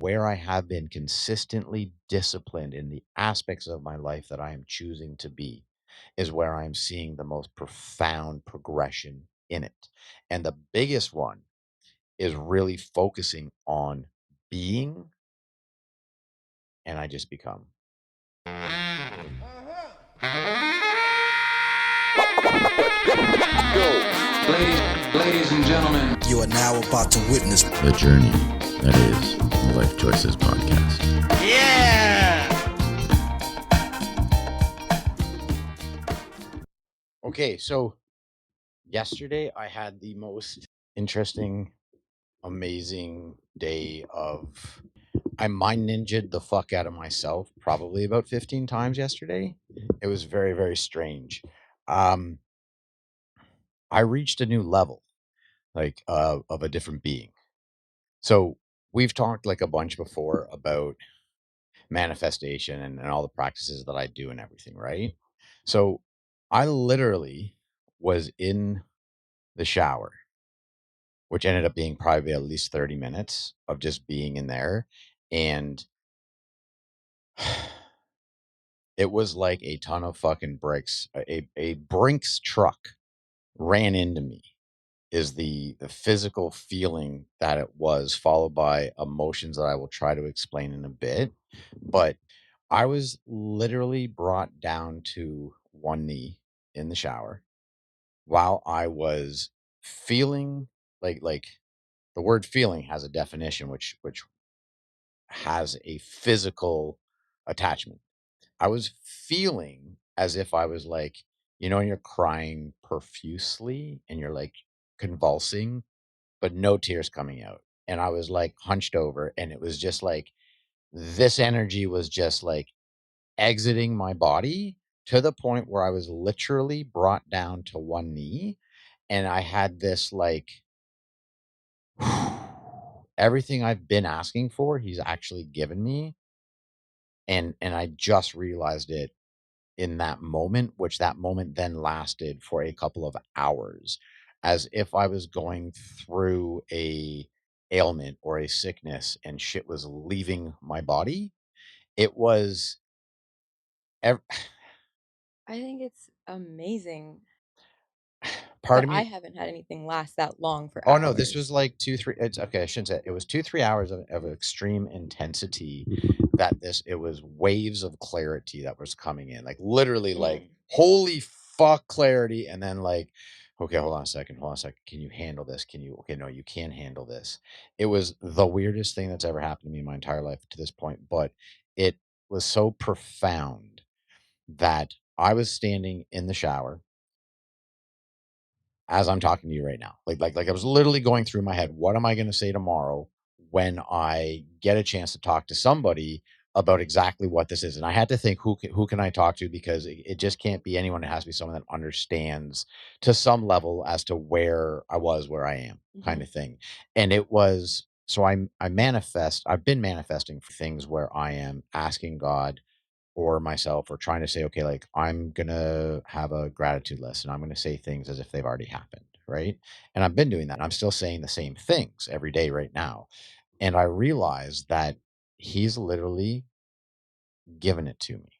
where I have been consistently disciplined in the aspects of my life that I am choosing to be, is where I'm seeing the most profound progression in it. And the biggest one is really focusing on being, and I just become. Ladies and gentlemen, you are now about to witness the journey that is the Lyfe Choyces podcast. Yeah! Okay, so yesterday I had the most interesting, amazing day of. I mind ninja'd the fuck out of myself probably about 15 times yesterday. It was very, very strange. I reached a new level, like of a different being. So we've talked like a bunch before about manifestation and all the practices that I do and everything, right? So I literally was in the shower, which ended up being probably at least 30 minutes of just being in there. And it was like a ton of fucking bricks. A Brinks truck ran into me is the physical feeling that it was, followed by emotions that I will try to explain in a bit. But I was literally brought down to one knee in the shower while I was feeling like the word feeling has a definition which has a physical attachment. I was feeling as if I was like, when you're crying profusely and you're like convulsing, but no tears coming out. And I was like hunched over, and it was just like this energy was just like exiting my body to the point where I was literally brought down to one knee. And I had this like everything I've been asking for, he's actually given me. And I just realized it in that moment, which that moment then lasted for a couple of hours, as if I was going through a ailment or a sickness and shit was leaving my body. It was ev- I think it's amazing, part but of I me. haven't had anything last that long for Oh no, this was hours. like 2, 3. It's okay. I shouldn't say it was 2, 3 hours of extreme intensity. It was waves of clarity that was coming in, like literally, like holy fuck clarity, and then like, okay, hold on a second, Can you handle this? Can you? Okay, no, you can't handle this. It was the weirdest thing that's ever happened to me in my entire life to this point, but it was so profound that I was standing in the shower as I'm talking to you right now. Like I was literally going through my head, what am I going to say tomorrow when I get a chance to talk to somebody about exactly what this is? And I had to think, who can I talk to, because it just can't be anyone. It has to be someone that understands to some level as to where I was, where I am, kind of thing. And it was so I've been manifesting for things where I am asking God or myself, or trying to say, okay, like I'm gonna have a gratitude list and I'm gonna say things as if they've already happened, right? And I've been doing that. I'm still saying the same things every day right now. And I realized that he's literally given it to me.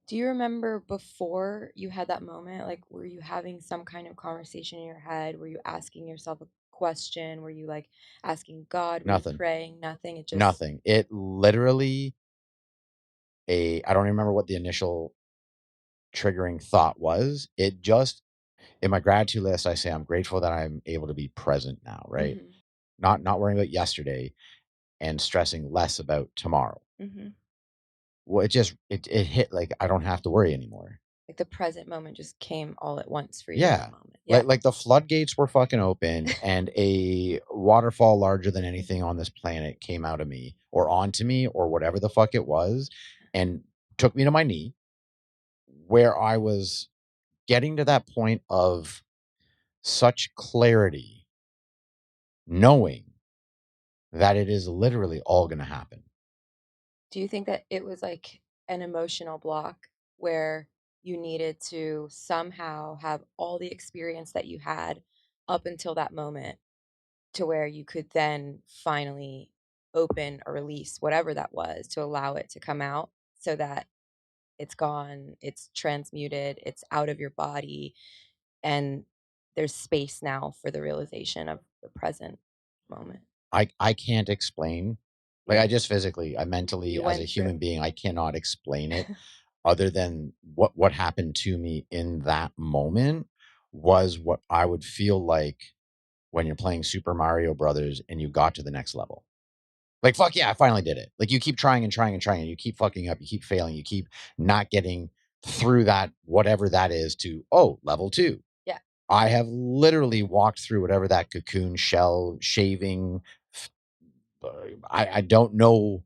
Do you remember before you had that moment? Like, were you having some kind of conversation in your head? Were you asking yourself a question? Were you like asking God? Were you Nothing. praying? Nothing. It just. Nothing. It literally I don't remember what the initial triggering thought was. It just, in my gratitude list, I say I'm grateful that I'm able to be present now, right? Not worrying about yesterday and stressing less about tomorrow. Well, it hit like I don't have to worry anymore. Like the present moment just came all at once for you in Yeah. that moment. Yeah. Like the floodgates were fucking open, and a waterfall larger than anything on this planet came out of me or onto me or whatever the fuck it was, and took me to my knee, where I was getting to that point of such clarity, knowing that it is literally all going to happen. Do you think that it was like an emotional block where you needed to somehow have all the experience that you had up until that moment to where you could then finally open or release whatever that was, to allow it to come out so that it's gone, it's transmuted, it's out of your body, and there's space now for the realization of the present moment. I can't explain. Like, Yeah. I just physically, I mentally, You as a went human through. being, I cannot explain it other than what happened to me in that moment was what I would feel like when you're playing Super Mario Brothers and you got to the next level. Like, fuck yeah, I finally did it. Like, you keep trying and trying and trying, and you keep fucking up, you keep failing, you keep not getting through that, whatever that is, to, oh, level 2. Yeah. I have literally walked through whatever that cocoon shell shaving. I don't know.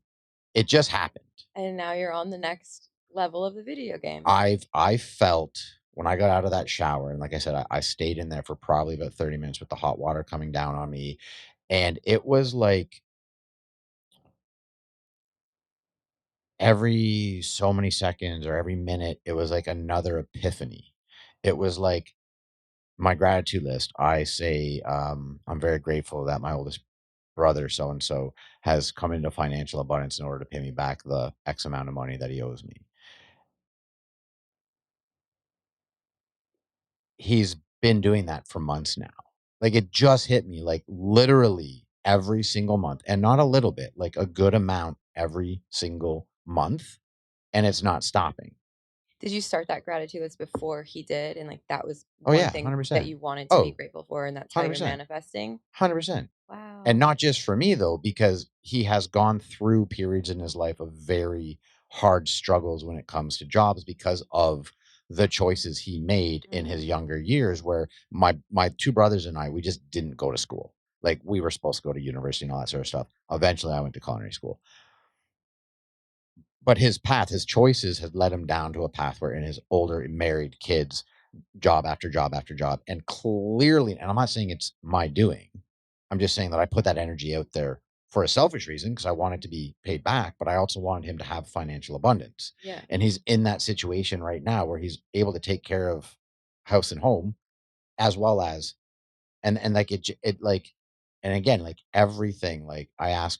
It just happened. And now you're on the next level of the video game. I felt when I got out of that shower, and like I said, I stayed in there for probably about 30 minutes with the hot water coming down on me. And it was like every so many seconds or every minute, it was like another epiphany. It was like my gratitude list. I say, I'm very grateful that my oldest brother, so and so, has come into financial abundance in order to pay me back the X amount of money that he owes me. He's been doing that for months now. Like, it just hit me, like, literally every single month, and not a little bit, like a good amount every single month, and it's not stopping. Did you start that gratitude list before he did? And like that was Oh one yeah, thing that 100%. you wanted to be Oh, grateful for, and that's how you're 100%. manifesting? 100%. And Wow. not just for me though, because he has gone through periods in his life of very hard struggles when it comes to jobs because of the choices he made in his younger years, where my two brothers and I, we just didn't go to school. Like, we were supposed to go to university and all that sort of stuff. Eventually I went to culinary school. But his path, his choices had led him down to a path where in his older married kids, job after job after job. And clearly, and I'm not saying it's my doing, I'm just saying that I put that energy out there for a selfish reason because I wanted to be paid back, but I also wanted him to have financial abundance. Yeah. And he's in that situation right now where he's able to take care of house and home, as well as, and like it like, and again, like everything, like I ask,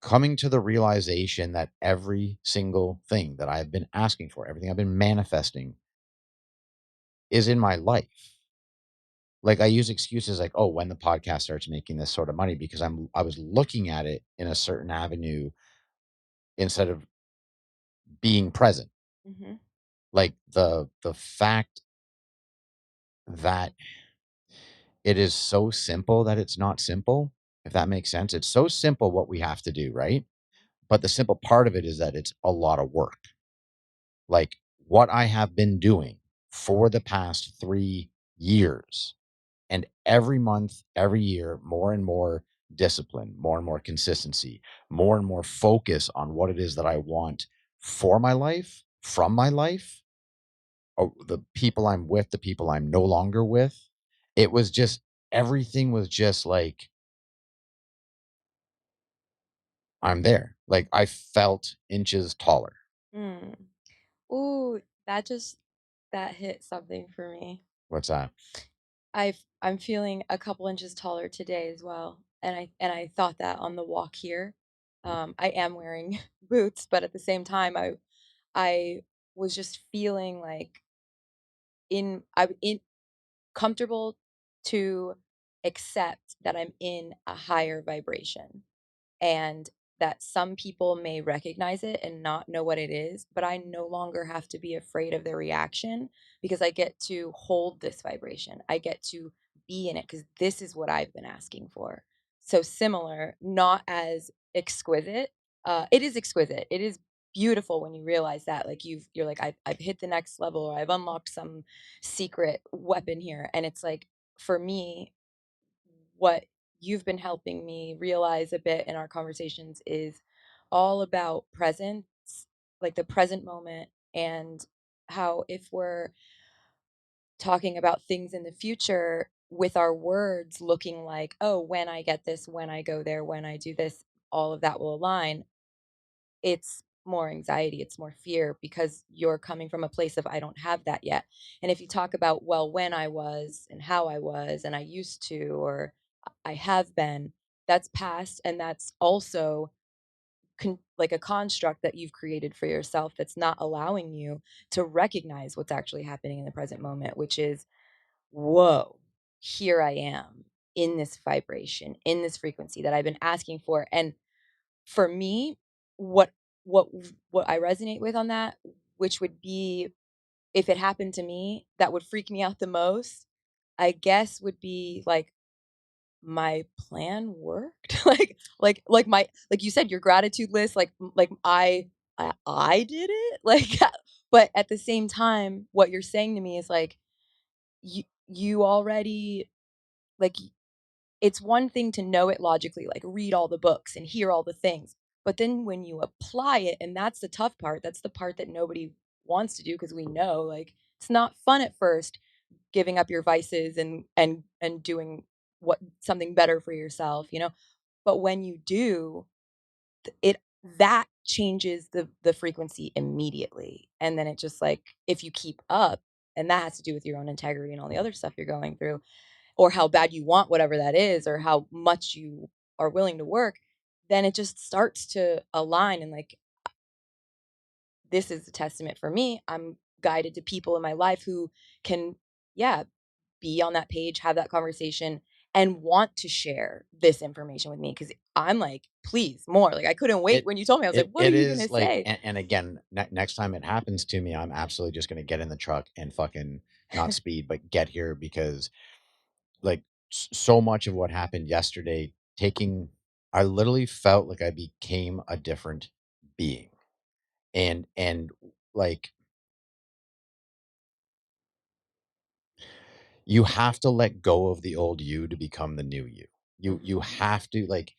coming to the realization that every single thing that I've been asking for, everything I've been manifesting, is in my life. Like, I use excuses like, oh, when the podcast starts making this sort of money, because I was looking at it in a certain avenue instead of being present. Mm-hmm. Like, the fact that it is so simple that it's not simple, if that makes sense. It's so simple what we have to do, right? But the simple part of it is that it's a lot of work. Like, what I have been doing for the past 3 years, and every month, every year, more and more discipline, more and more consistency, more and more focus on what it is that I want for my life, from my life, the people I'm with, the people I'm no longer with. It was just, everything was just like, I'm there. Like, I felt inches taller. Mm. Ooh, that just that hit something for me. What's that? I'm feeling a couple inches taller today as well, and I thought that on the walk here. I am wearing boots, but at the same time, I was just feeling like I'm in comfortable to accept that I'm in a higher vibration, and that some people may recognize it and not know what it is, but I no longer have to be afraid of their reaction because I get to hold this vibration. I get to be in it because this is what I've been asking for. So similar, not as exquisite. It is exquisite. It is beautiful when you realize that, like, you're like, I've hit the next level, or I've unlocked some secret weapon here. And it's like, for me, what you've been helping me realize a bit in our conversations is all about presence, like the present moment, and how if we're talking about things in the future with our words looking like, oh, when I get this, when I go there, when I do this, all of that will align, it's more anxiety, it's more fear because you're coming from a place of I don't have that yet. And if you talk about, well, when I was and how I was and I used to, or I have been, that's past, and that's also like a construct that you've created for yourself that's not allowing you to recognize what's actually happening in the present moment, which is, whoa, here I am in this vibration, in this frequency that I've been asking for. And for me, what what what I resonate with on that, which would be, if it happened to me, that would freak me out the most, I guess, would be like my plan worked. Like my, like you said, your gratitude list, like I did it. Like but at the same time, what you're saying to me is like, you already, like, it's one thing to know it logically, like read all the books and hear all the things. But then when you apply it, and that's the tough part, that's the part that nobody wants to do, because we know, like, it's not fun at first, giving up your vices and doing what something better for yourself, you know? But when you do, it that changes the frequency immediately. And then it just, like, if you keep up, and that has to do with your own integrity and all the other stuff you're going through, or how bad you want whatever that is, or how much you are willing to work, then it just starts to align. And like, this is a testament for me. I'm guided to people in my life who can, yeah, be on that page, have that conversation, and want to share this information with me, because I'm like, please, more. Like, I couldn't wait It when you told me. I was like, what are it you gonna is like, say? and again, next time it happens to me, I'm absolutely just gonna get in the truck and fucking not speed, but get here, because like so much of what happened yesterday, taking, I literally felt like I became a different being. And like, you have to let go of the old you to become the new you. You have to, like,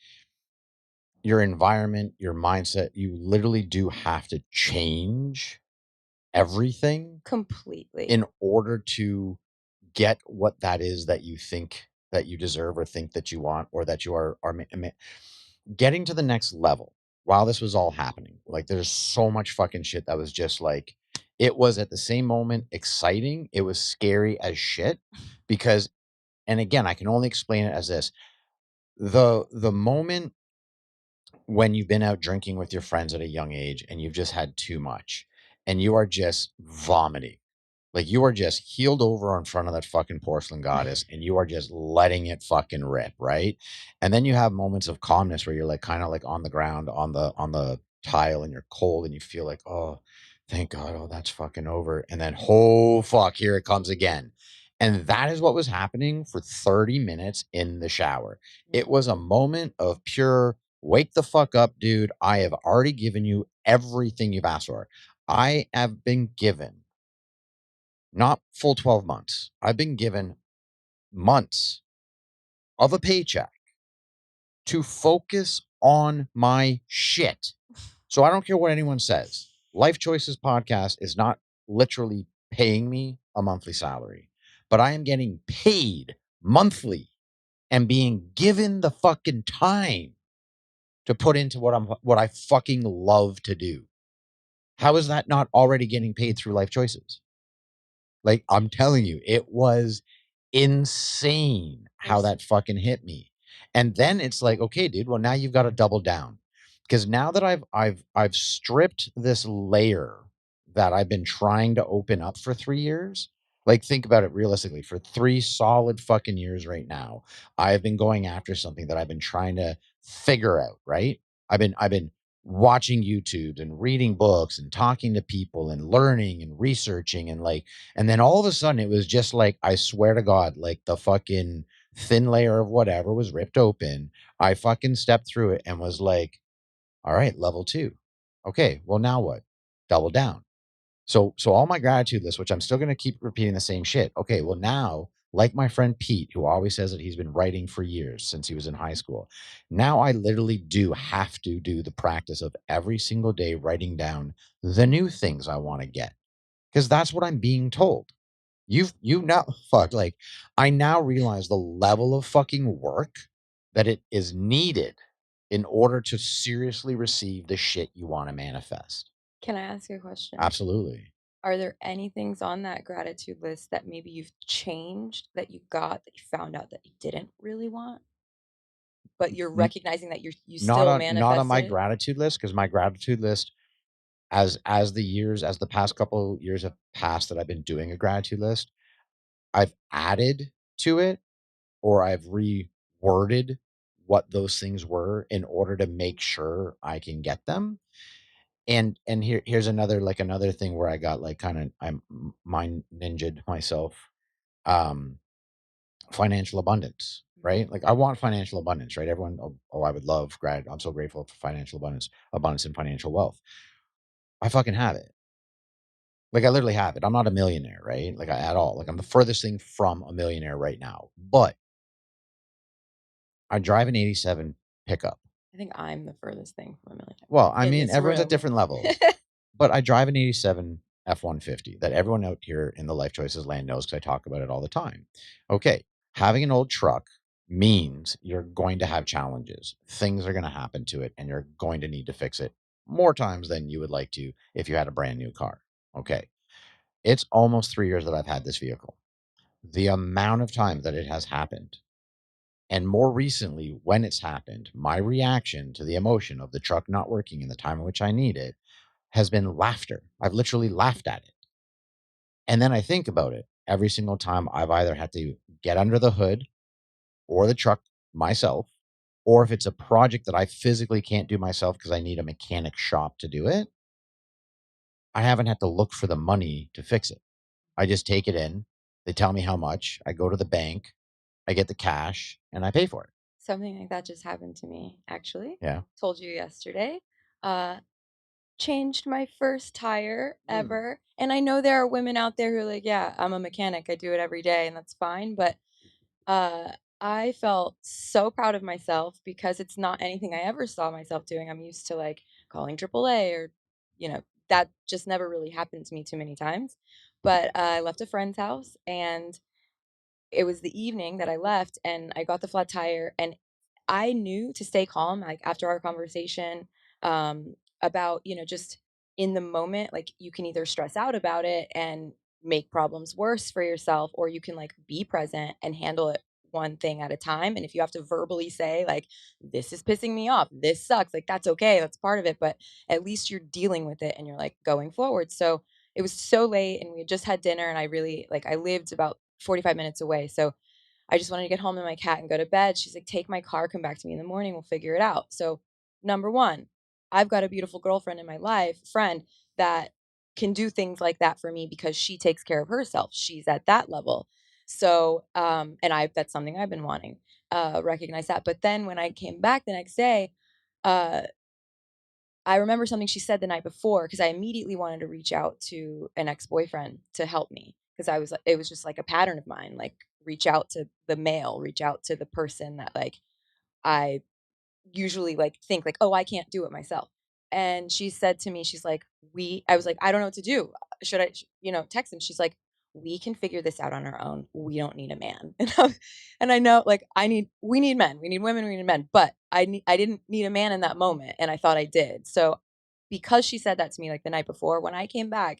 your environment, your mindset, you literally do have to change everything Completely. in order to get what that is that you think that you deserve, or think that you want, or that you are getting to the next level. While this was all happening, like, there's so much fucking shit that was just like, it was at the same moment exciting, it was scary as shit, because, and again, I can only explain it as this: the moment when you've been out drinking with your friends at a young age and you've just had too much and you are just vomiting, like, you are just healed over in front of that fucking porcelain goddess and you are just letting it fucking rip, right? And then you have moments of calmness where you're like kind of like on the ground, on the tile, and you're cold and you feel like, oh, thank God, oh, that's fucking over. And then, oh fuck, here it comes again. And that is what was happening for 30 minutes in the shower. It was a moment of pure wake the fuck up, dude. I have already given you everything you've asked for. I have been given not full 12 months. I've been given months of a paycheck to focus on my shit. So I don't care what anyone says. Life Choices podcast is not literally paying me a monthly salary, but I am getting paid monthly and being given the fucking time to put into what I fucking love to do. How is that not already getting paid through Life Choices? Like, I'm telling you, it was insane how that fucking hit me. And then it's like, okay, dude, well, now you've got to double down. Because now that I've stripped this layer that I've been trying to open up for 3 years, like, think about it realistically, for 3 solid fucking years right now, I've been going after something that I've been trying to figure out, right? I've been watching YouTubes and reading books and talking to people and learning and researching, and like, and then all of a sudden it was just like, I swear to God, like the fucking thin layer of whatever was ripped open. I fucking stepped through it and was like, all right, level 2. Okay, well, now what? Double down. So all my gratitude list, which I'm still going to keep repeating the same shit. Okay, well, now, like my friend Pete, who always says that he's been writing for years since he was in high school, now I literally do have to do the practice of every single day writing down the new things I want to get, because that's what I'm being told. You now fuck, like, I now realize the level of fucking work that it is needed in order to seriously receive the shit you want to manifest. Can I ask you a question? Absolutely. Are there any things on that gratitude list that maybe you've changed, that you got, that you found out that you didn't really want, but you're recognizing that you Not still on my manifested it. gratitude list, because my gratitude list, as the past couple years have passed that I've been doing a gratitude list, I've added to it, or I've reworded what those things were in order to make sure I can get them. And here's another thing where I got like kind of I'm mind ninja'd myself. Um, Financial abundance, right? Like I want financial abundance, right? Everyone, I would love I'm so grateful for financial abundance and financial wealth. I fucking have it. Like I literally have it. I'm not a millionaire, right? Like at all. Like I'm the furthest thing from a millionaire right now. But I drive an 87 pickup. I think I'm the furthest thing from a millionaire Well, I in mean, this everyone's at room. different levels. But I drive an 87 F-150 that everyone out here in the Life Choices land knows because I talk about it all the time. Okay, having an old truck means you're going to have challenges. Things are going to happen to it, and you're going to need to fix it more times than you would like to if you had a brand new car. Okay, it's almost 3 years that I've had this vehicle. The amount of time that it has happened, and more recently, when it's happened, my reaction to the emotion of the truck not working in the time in which I need it has been laughter. I've literally laughed at it. And then I think about it every single time I've either had to get under the hood or the truck myself, or if it's a project that I physically can't do myself because I need a mechanic shop to do it, I haven't had to look for the money to fix it. I just take it in. They tell me how much. I go to the bank, I get the cash, and I pay for it. Something like that just happened to me, actually. Yeah. Told you yesterday. Uh, Changed my first tire ever. And I know there are women out there who are like, yeah, I'm a mechanic. I do it every day and that's fine. But uh, I felt so proud of myself because it's not anything I ever saw myself doing. I'm used to like calling AAA or, that just never really happened to me too many times. But I left a friend's house and it was the evening that I left and I got the flat tire and I knew to stay calm, like after our conversation, about, just in the moment, like you can either stress out about it and make problems worse for yourself, or you can like be present and handle it one thing at a time. And if you have to verbally say, like, this is pissing me off, this sucks, like that's okay, that's part of it. But at least you're dealing with it and you're like going forward. So it was so late and we had just had dinner and I really like I lived about 45 minutes away. So I just wanted to get home to my cat and go to bed. She's like, take my car, come back to me in the morning, we'll figure it out. So, number one, I've got a beautiful girlfriend in my life, friend that can do things like that for me because she takes care of herself. She's at that level. So, that's something I've been wanting, recognize that. But then when I came back the next day, uh, I remember something she said the night before because I immediately wanted to reach out to an ex-boyfriend to help me because I was like, it was just like a pattern of mine, like reach out to the male, reach out to the person that like I usually like think like, oh, I can't do it myself. And she said to me, she's like, I was like, I don't know what to do. Should I, text him? She's like, we can figure this out on our own. We don't need a man. And I know like we need men, we need women, we need men, but I didn't need a man in that moment. And I thought I did. So because she said that to me like the night before, when I came back,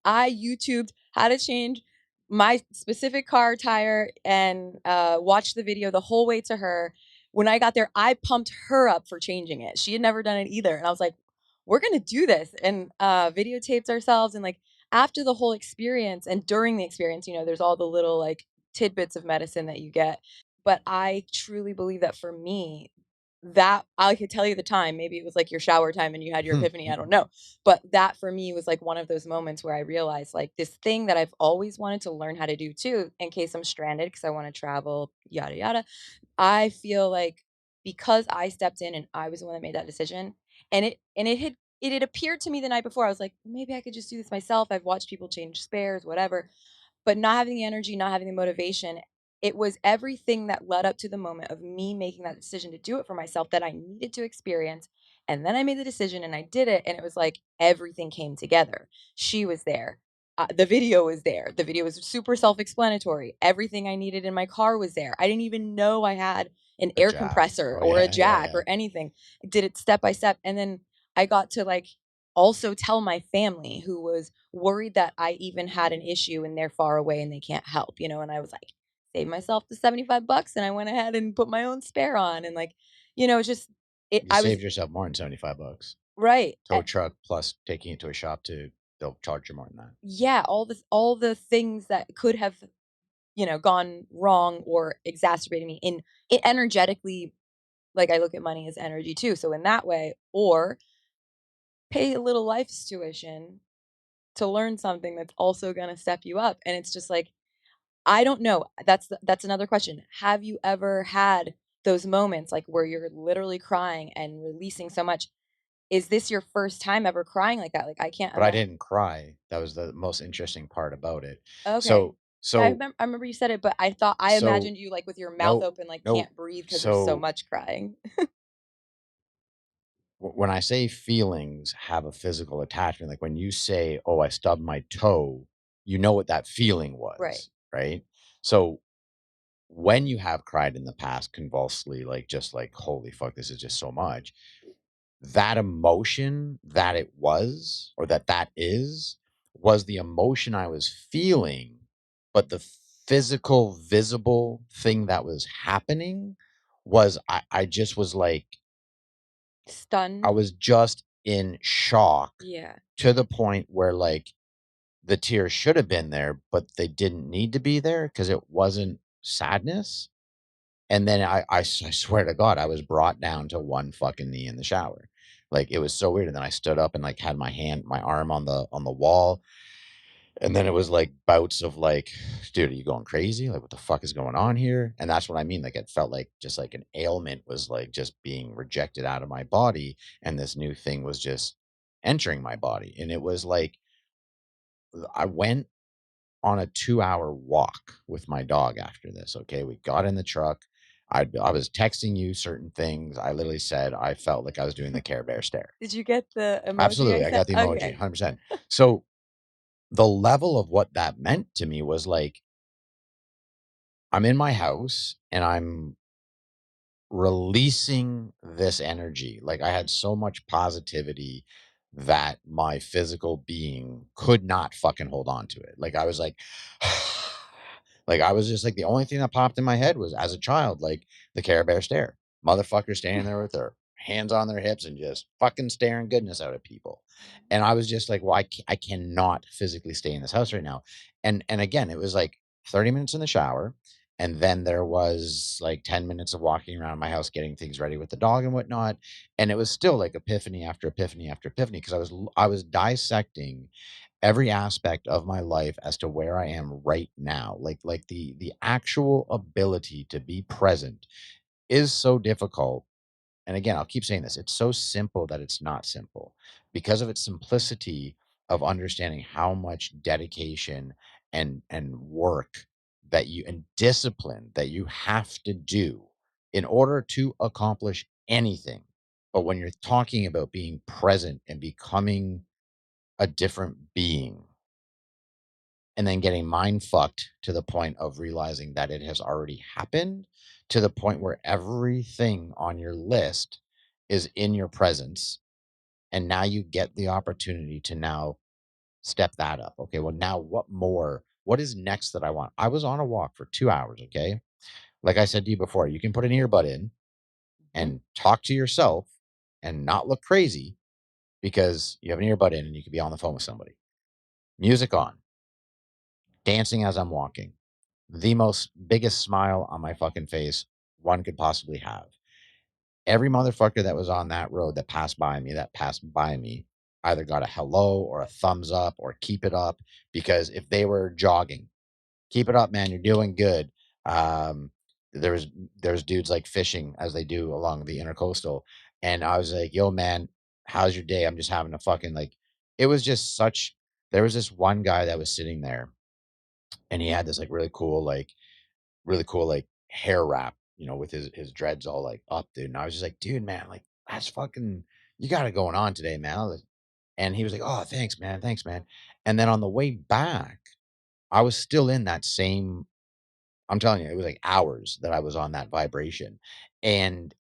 I YouTubed how to change my specific car tire and watched the video the whole way to her. When I got there, I pumped her up for changing it. She had never done it either. And I was like, we're going to do this. And videotaped ourselves. And like after the whole experience and during the experience, there's all the little like tidbits of medicine that you get. But I truly believe that for me, that I could tell you the time, maybe it was like your shower time and you had your epiphany, I don't know. But that for me was like one of those moments where I realized like this thing that I've always wanted to learn how to do too, in case I'm stranded because I want to travel, yada, yada. I feel like because I stepped in and I was the one that made that decision, it had appeared to me the night before. I was like, maybe I could just do this myself. I've watched people change spares, whatever. But not having the energy, not having the motivation, it was everything that led up to the moment of me making that decision to do it for myself that I needed to experience. And then I made the decision and I did it. And it was like everything came together. She was there. The video was there. The video was super self explanatory. Everything I needed in my car was there. I didn't even know I had an A air jack. compressor Oh or a yeah, yeah, jack yeah. or anything. I did it step by step. And then I got to like also tell my family who was worried that I even had an issue and they're far away and they can't help, and I was like, save myself the $75 and I went ahead and put my own spare on and like, it's just it. You I was saved yourself more than $75. right. Tow truck plus taking it to a shop they'll charge you more than that. Yeah, all the things that could have, gone wrong or exacerbated me in it energetically. Like, I look at money as energy too. So in that way, or pay a little life's tuition to learn something that's also going to step you up. And it's just like, I don't know. That's another question. Have you ever had those moments like where you're literally crying and releasing so much? Is this your first time ever crying like that? Like, I can't But I imagine. didn't cry. That was the most interesting part about it. Okay. So Yeah, so I remember you said it, but I so imagined you like with your mouth no open, like no can't breathe because there's so so much crying. when I say feelings have a physical attachment, like when you say, "Oh, I stubbed my toe," you know what that feeling Right. was, right? So when you have cried in the past convulsively, like just like, "Holy fuck, this is just so much," that emotion that it was, or that is, was the emotion I was feeling, but the physical, visible thing that was happening was I just was like, I Stunned. was just in shock Yeah. to the point where like the tears should have been there, but they didn't need to be there because it wasn't sadness. And then I swear to God, I was brought down to one fucking knee in the shower. Like, it was so weird. And then I stood up and like had my arm on the wall. And then it was like bouts of like, dude, are you going crazy? Like, what the fuck is going on here? And that's what I mean. Like, it felt like just like an ailment was like just being rejected out of my body. And this new thing was just entering my body. And it was like, I went on a 2-hour walk with my dog after this. Okay. We got in the truck. I was texting you certain things. I literally said I felt like I was doing the Care Bear stare. Did you get the emoji I Absolutely. I sent? got the emoji Okay. 100%. So the level of what that meant to me was like, I'm in my house and I'm releasing this energy. Like, I had so much positivity that my physical being could not fucking hold on to it. Like, I was like, like, I was just like, the only thing that popped in my head was as a child, like the Care Bear stare. Motherfucker standing there with their hands on their hips and just fucking staring goodness out of people. And I was just like, well, I cannot physically stay in this house right now. And again, it was like 30 minutes in the shower. And then there was like 10 minutes of walking around my house, getting things ready with the dog and whatnot. And it was still like epiphany after epiphany after epiphany because I was dissecting every aspect of my life as to where I am right now. Like the actual ability to be present is so difficult. And again, I'll keep saying this. It's so simple that it's not simple because of its simplicity of understanding how much dedication and work that you and discipline that you have to do in order to accomplish anything. But when you're talking about being present and becoming a different being, and then getting mind fucked to the point of realizing that it has already happened, to the point where everything on your list is in your presence, and now you get the opportunity to now step that up. Okay, well, now what is next that I want? I was on a walk for 2 hours. Okay, like I said to you before, you can put an earbud in Mhm. and talk to yourself and not look crazy because you have an earbud in and you could be on the phone with somebody, music on, dancing as I'm walking, the most biggest smile on my fucking face one could possibly have. Every motherfucker that was on that road that passed by me, either got a hello or a thumbs up or keep it up. Because if they were jogging, keep it up, man, you're doing good. Um, there was there's dudes like fishing as they do along the intercoastal. And I was like, yo, man, how's your day? I'm just having a fucking like, it was just such, there was this one guy that was sitting there and he had this like really cool like hair wrap, with his dreads all like up, dude. And I was just like, dude, man, like that's fucking, you got it going on today, man. And he was like, oh, thanks, man, thanks, man. And then on the way back, I was still in that same, I'm telling you, it was like hours that I was on that vibration. And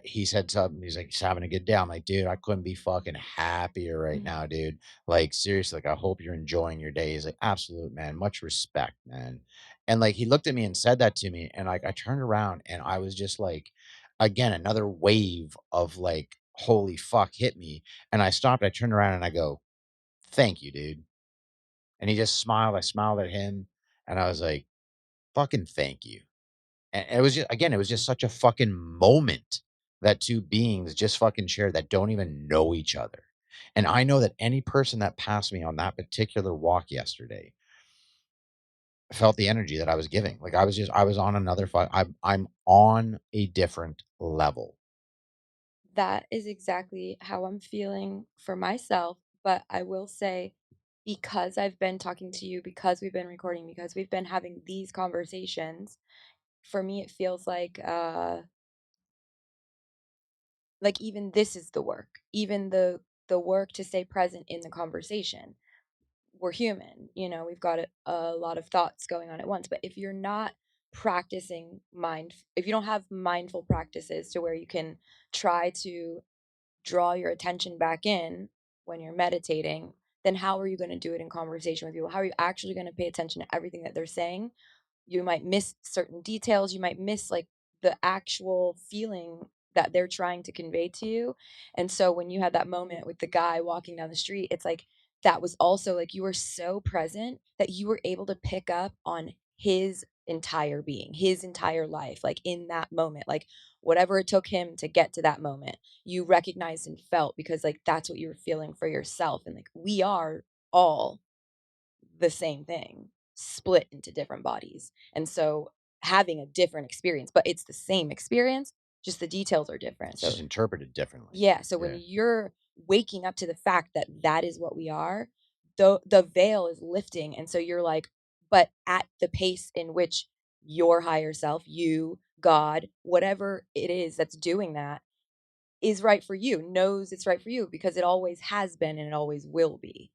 he said something, he's like, he's having a good day. I'm like, dude, I couldn't be fucking happier right Mhm. now, dude. Like, seriously, like, I hope you're enjoying your day. He's like, absolute, man. Much respect, man. And like, he looked at me and said that to me. And like, I turned around and I was just like, again, another wave of like, holy fuck hit me. And I stopped. I turned around and I go, thank you, dude. And he just smiled. I smiled at him and I was like, fucking thank you. And it was just, again, it was just such a fucking moment that two beings just fucking shared that don't even know each other. And I know that any person that passed me on that particular walk yesterday felt the energy that I was giving. Like I was on another I'm on a different level. That is exactly how I'm feeling for myself, but I will say, because I've been talking to you, because we've been recording, because we've been having these conversations, for me it feels like even this is the work. Even the work to stay present in the conversation. We're human, we've got a lot of thoughts going on at once, but if you're not practicing if you don't have mindful practices to where you can try to draw your attention back in when you're meditating, then how are you going to do it in conversation with people? How are you actually going to pay attention to everything that they're saying? You might miss certain details. You might miss like the actual feeling that they're trying to convey to you. And so when you had that moment with the guy walking down the street, it's like that was also like you were so present that you were able to pick up on his entire being, his entire life, like in that moment, like whatever it took him to get to that moment, you recognized and felt because like that's what you were feeling for yourself. And like we are all the same thing split into different bodies. And so having a different experience, but it's the same experience, just the details are different. It's just So interpreted differently. yeah, so when Yeah. you're waking up to the fact that that is what we are, the veil is lifting, and so you're like, but at the pace in which your higher self, you, God, whatever it is that's doing that, is right for you, knows it's right for you because it always has been and it always will be.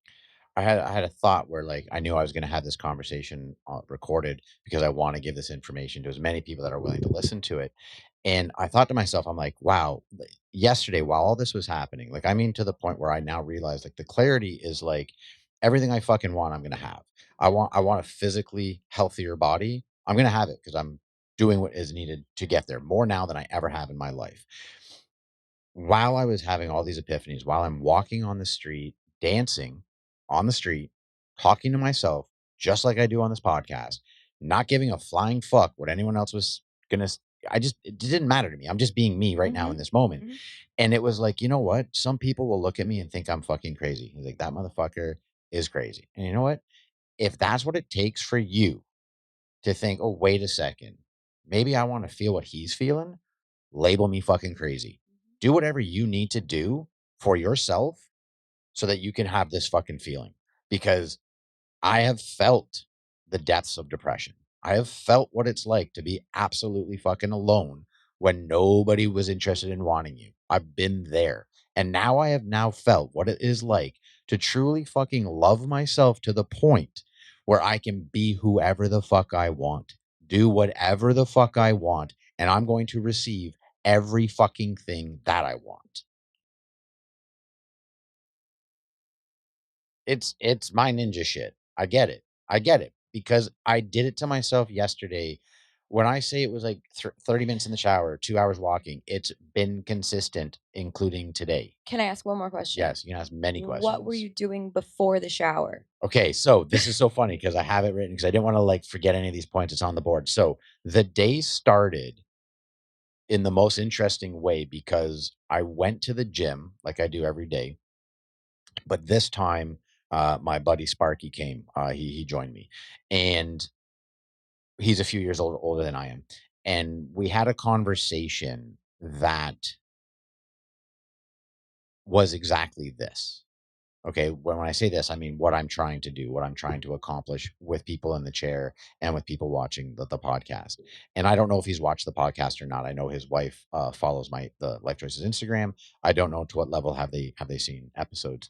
I had a thought where like I knew I was going to have this conversation recorded because I want to give this information to as many people that are willing to listen to it. And I thought to myself, I'm like, wow, yesterday while all this was happening, like I mean to the point where I now realize like the clarity is like everything I fucking want, I'm going to have. I want a physically healthier body. I'm going to have it because I'm doing what is needed to get there more now than I ever have in my life. While I was having all these epiphanies, while I'm walking on the street, dancing on the street, talking to myself, just like I do on this podcast, not giving a flying fuck what anyone else was gonna. It didn't matter to me. I'm just being me right now in Mhm, this moment. mhm. And it was like, you know what? Some people will look at me and think I'm fucking crazy. He's like, that motherfucker is crazy. And you know what? If that's what it takes for you to think, oh, wait a second, maybe I want to feel what he's feeling, label me fucking crazy. Do whatever you need to do for yourself so that you can have this fucking feeling. Because I have felt the depths of depression. I have felt what it's like to be absolutely fucking alone when nobody was interested in wanting you. I've been there. And now I have now felt what it is like to truly fucking love myself to the point where I can be whoever the fuck I want, do whatever the fuck I want, and I'm going to receive every fucking thing that I want. It's my ninja shit. I get it. I get it because I did it to myself yesterday. When I say it was like 30 minutes in the shower, 2 hours walking, it's been consistent, including today. Can I ask one more question? Yes, you can ask many What were questions. you doing before the shower? Okay, so this is so funny because I have it written because I didn't want to like forget any of these points. It's on the board. So the day started in the most interesting way because I went to the gym like I do every day. But this time, my buddy Sparky came. He joined me, and he's a few years older than I am. And we had a conversation that was exactly this. Okay, when I say this, I mean what I'm trying to do, what I'm trying to accomplish with people in the chair and with people watching the podcast. And I don't know if he's watched the podcast or not. I know his wife follows the Life Choices Instagram. I don't know to what level have they seen episodes,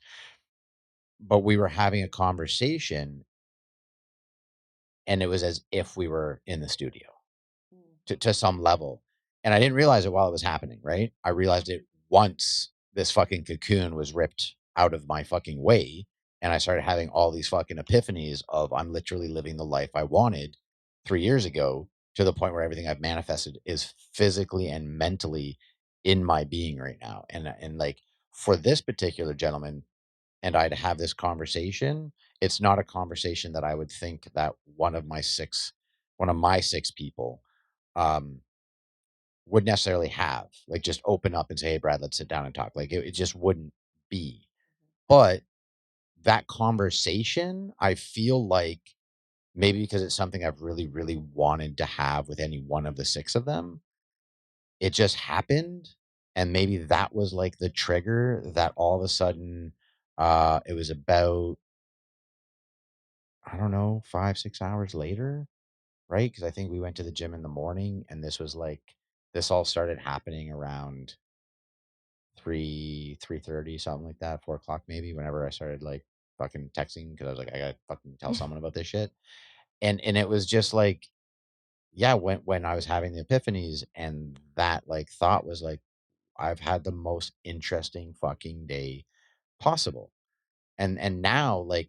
but we were having a conversation and it was as if we were in the studio to some level. And I didn't realize it while it was happening, right? I realized it once this fucking cocoon was ripped out of my fucking way. And I started having all these fucking epiphanies of I'm literally living the life I wanted 3 years ago. to the point where everything I've manifested is physically and mentally in my being right now. And like for this particular gentleman and I to have this conversation, it's not a conversation that I would think that one of my six people um would necessarily have. Like just open up and say, "Hey Brad, let's sit down and talk." Like it just wouldn't be. But that conversation, I feel like maybe because it's something I've really, really wanted to have with any one of the six of them, it just happened. And maybe that was like the trigger that all of a sudden it was about, I don't know, 5, 6 hours later, right? Because I think we went to the gym in the morning and this all started happening around 3:30, something like that, 4 o'clock maybe, whenever I started like fucking texting because I was like, I gotta fucking tell someone about this shit. And it was just like, yeah, when I was having the epiphanies and that like thought was like, I've had the most interesting fucking day possible. And now like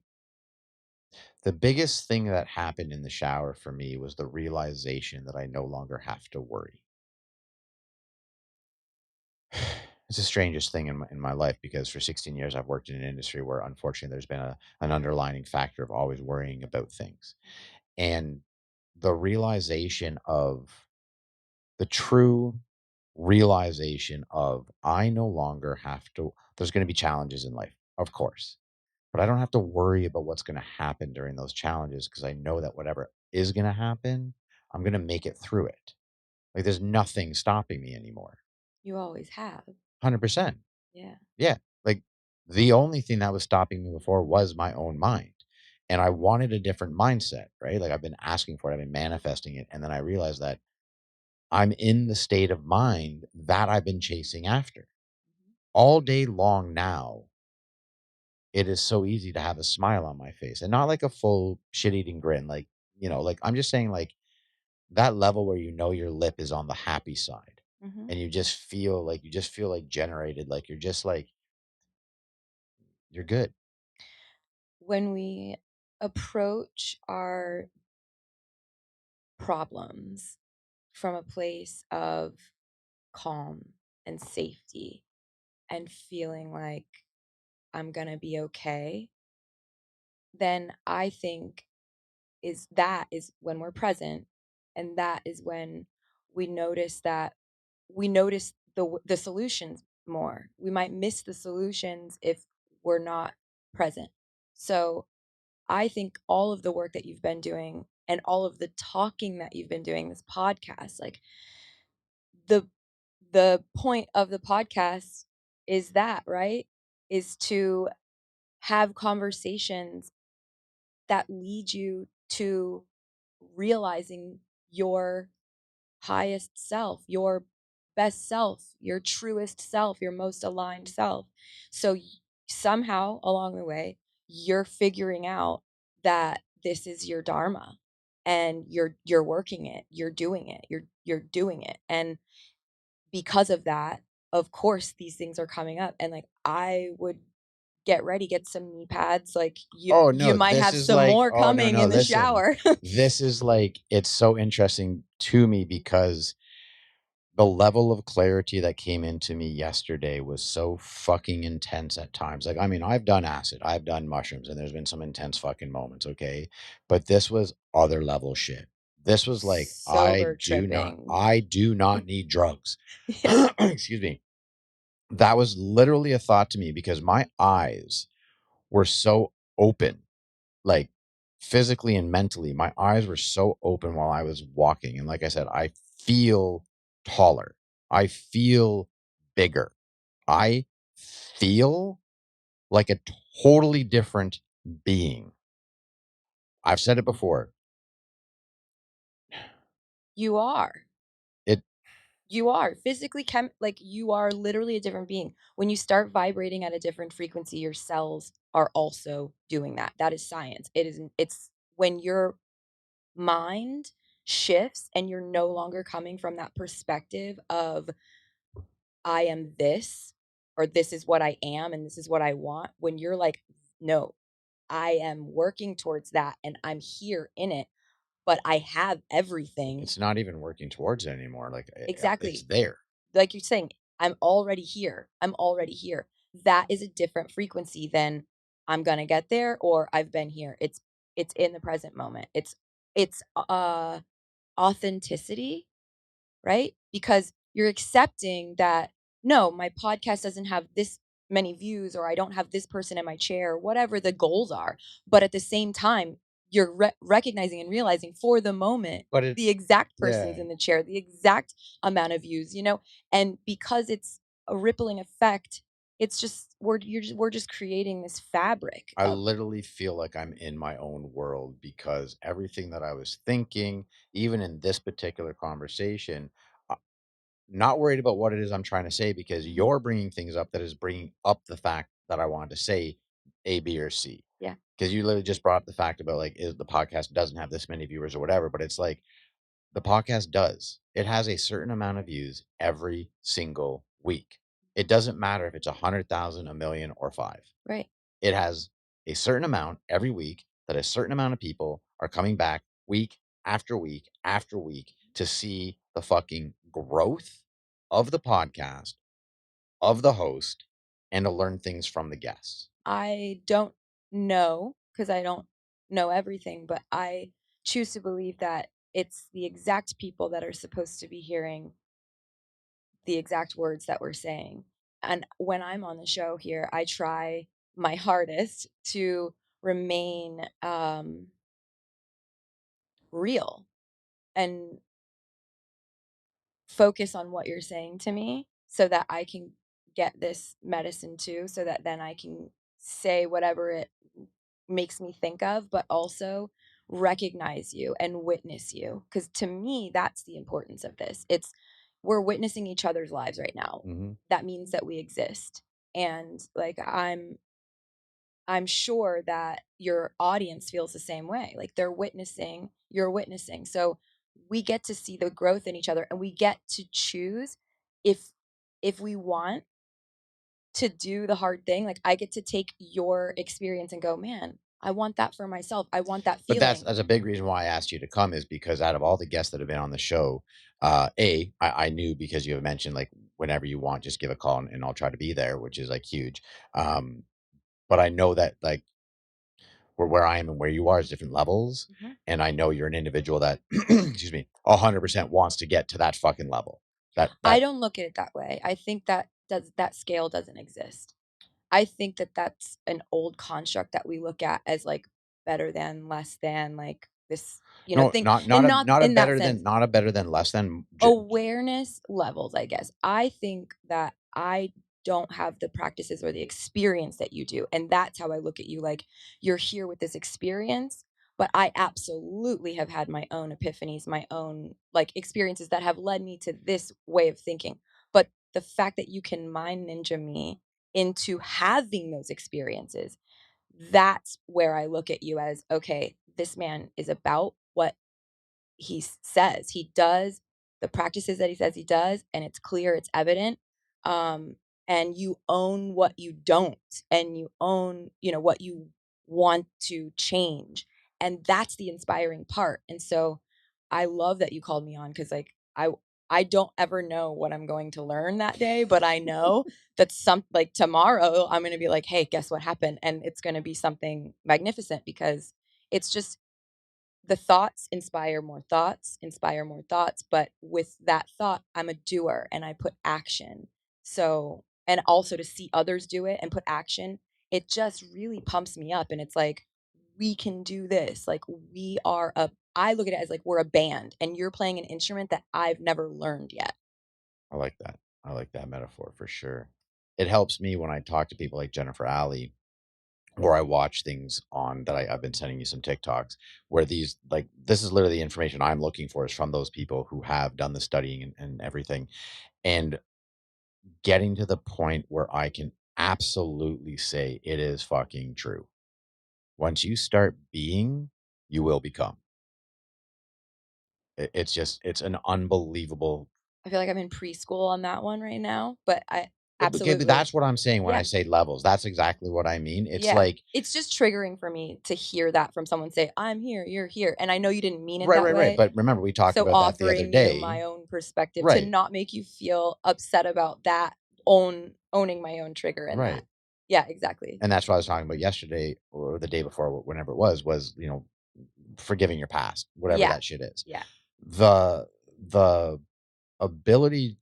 the biggest thing that happened in the shower for me was the realization that I no longer have to worry. It's the strangest thing in my life because for 16 years I've worked in an industry where unfortunately there's been an underlining factor of always worrying about things. And the realization of the true realization of I no longer have to, there's going to be challenges in life, of course, but I don't have to worry about what's going to happen during those challenges because I know that whatever is going to happen, I'm going to make it through it. Like there's nothing stopping me anymore. You always have. 100%. Yeah. Yeah. Like the only thing that was stopping me before was my own mind. And I wanted a different mindset, right? Like I've been asking for it, I've been manifesting it. And then I realized that I'm in the state of mind that I've been chasing after all day long now. It is so easy to have a smile on my face and not like a full shit eating grin. Like, like I'm just saying, like that level where your lip is on the happy side Mm-hmm. and you just feel like generated, like you're just like, you're good. When we approach our problems from a place of calm and safety and feeling like I'm going to be okay, then I think is when we're present, and that is when we notice the solutions more. We might miss the solutions if we're not present. So I think all of the work that you've been doing and all of the talking that you've been doing, this podcast, like the the point of the podcast is that, right? Is to have conversations that lead you to realizing your highest self, your best self, your truest self, your most aligned self. So somehow along the way, you're figuring out that this is your dharma and you're working it, you're doing it, you're doing it. And because of that, of course these things are coming up, and like I would get ready, get some knee pads, like Oh you no, might this have is some like, more oh no, coming no, in the listen. shower. This is like, it's so interesting to me because the level of clarity that came into me yesterday was so fucking intense at times. Like, I mean, I've done acid, I've done mushrooms, and there's been some intense fucking moments, okay? But this was other level shit. This was like, Sober tripping. I do not need drugs. Yeah. Excuse me. That was literally a thought to me because my eyes were so open, like physically and mentally. My eyes were so open while I was walking. And like I said, I feel taller. I feel bigger. I feel like a totally different being. I've said it before. You are. It You are physically like you are literally a different being. When you start vibrating at a different frequency, your cells are also doing that. That is science. It's when your mind shifts and you're no longer coming from that perspective of I am this, or this is what I am and this is what I want. When you're like, no, I am working towards that and I'm here in it. but I have everything. It's not even working towards it anymore. Like it's Exactly. there. Like you're saying, I'm already here. I'm already here. That is a different frequency than I'm gonna get there or I've been here. It's in the present moment. It's authenticity, right? Because you're accepting that, no, my podcast doesn't have this many views, or I don't have this person in my chair, or whatever the goals are. But at the same time, you're recognizing and realizing for the moment, But it, the exact person's yeah. in the chair, the exact amount of views, and because it's a rippling effect, it's just we're just creating this fabric I of literally feel like I'm in my own world because everything that I was thinking, even in this particular conversation, uh, not worried about what it is I'm trying to say because Mhm. you're bringing things up that is bringing up the fact that I wanted to say A, B, or C. Yeah. Because you literally just brought up the fact about like is the podcast doesn't have this many viewers or whatever, but it's like the podcast does. It has a certain amount of views every single week. It doesn't matter if it's 100,000, a million, or five. Right. It has a certain amount every week that a certain amount of people are coming back week after week after week to see the fucking growth of the podcast, of the host, and to learn things from the guests. I don't know because I don't know everything, but I choose to believe that it's the exact people that are supposed to be hearing the exact words that we're saying. And when I'm on the show here, I try my hardest to remain real and focus on what you're saying to me so that I can get this medicine too, so that then I can say whatever it makes me think of, but also recognize you and witness you. Because to me, that's the importance of this. We're witnessing each other's lives right now. Hmm. That means that we exist. And like I'm sure that your audience feels the same way. Like they're witnessing, you're witnessing. So we get to see the growth in each other and we get to choose if we want to do the hard thing. Like I get to take your experience and go, "Man, I want that for myself. I want that But feeling." that's a big reason why I asked you to come is because out of all the guests that have been on the show, I knew because you have mentioned like whenever you want, just give a call and I'll try to be there, which is like huge. Um, but I know that like where I am and where you are is different levels. Mhm. And I know you're an individual that, excuse me, 100% wants to get to that fucking level. I That, don't look at it that way. I think that scale doesn't exist. I think that that's an old construct that we look at as like better than, less than, like this, no, thing, and not in that sense. not a better than less than. Awareness levels, I guess. I think that I don't have the practices or the experience that you do. And that's how I look at you. Like you're here with this experience, but I absolutely have had my own epiphanies, my own like experiences that have led me to this way of thinking. But the fact that you can mind ninja me into having those experiences, that's where I look at you as, okay, this man is about what says he does, the practices that he says he does, and it's clear, it's evident. Um, and you own what you don't, and you own, what you want to change. And that's the inspiring part. And so I love that you called me on because like I don't ever know what I'm going to learn that day, but I know that like tomorrow I'm gonna be like, hey, guess what happened? And it's gonna be something magnificent because it's just the thoughts inspire more thoughts, but with that thought, I'm a doer and I put action. So, and also to see others do it and put action, it just really pumps me up. And it's like, we can do this. Like, I look at it as like we're a band and you're playing an instrument that I've never learned yet. I like that. I like that metaphor for sure. It helps me when I talk to people like Jennifer Alley or I watch things on that I've been sending you some TikToks where these like this is literally the information I'm looking for is from those people who have done the studying and everything. And getting to the point where I can absolutely say it is fucking true. Once you start being, you will become. It's just it's an unbelievable. I feel like I'm in preschool on that one right now, but But Absolutely. that's what I'm saying when I Yeah. say levels. That's exactly what I mean. It's Yeah. like It's just triggering for me to hear that from someone say, "I'm here, you're here." And I know you didn't mean it that right. way. But remember, we talked So about that the other offering you my day. own perspective to Right. not make you feel upset about that owning my own trigger and that. Right. Yeah, exactly. And that's what I was talking about yesterday or the day before, whenever it was, forgiving your past, whatever Yeah. that shit is. Yeah. The ability,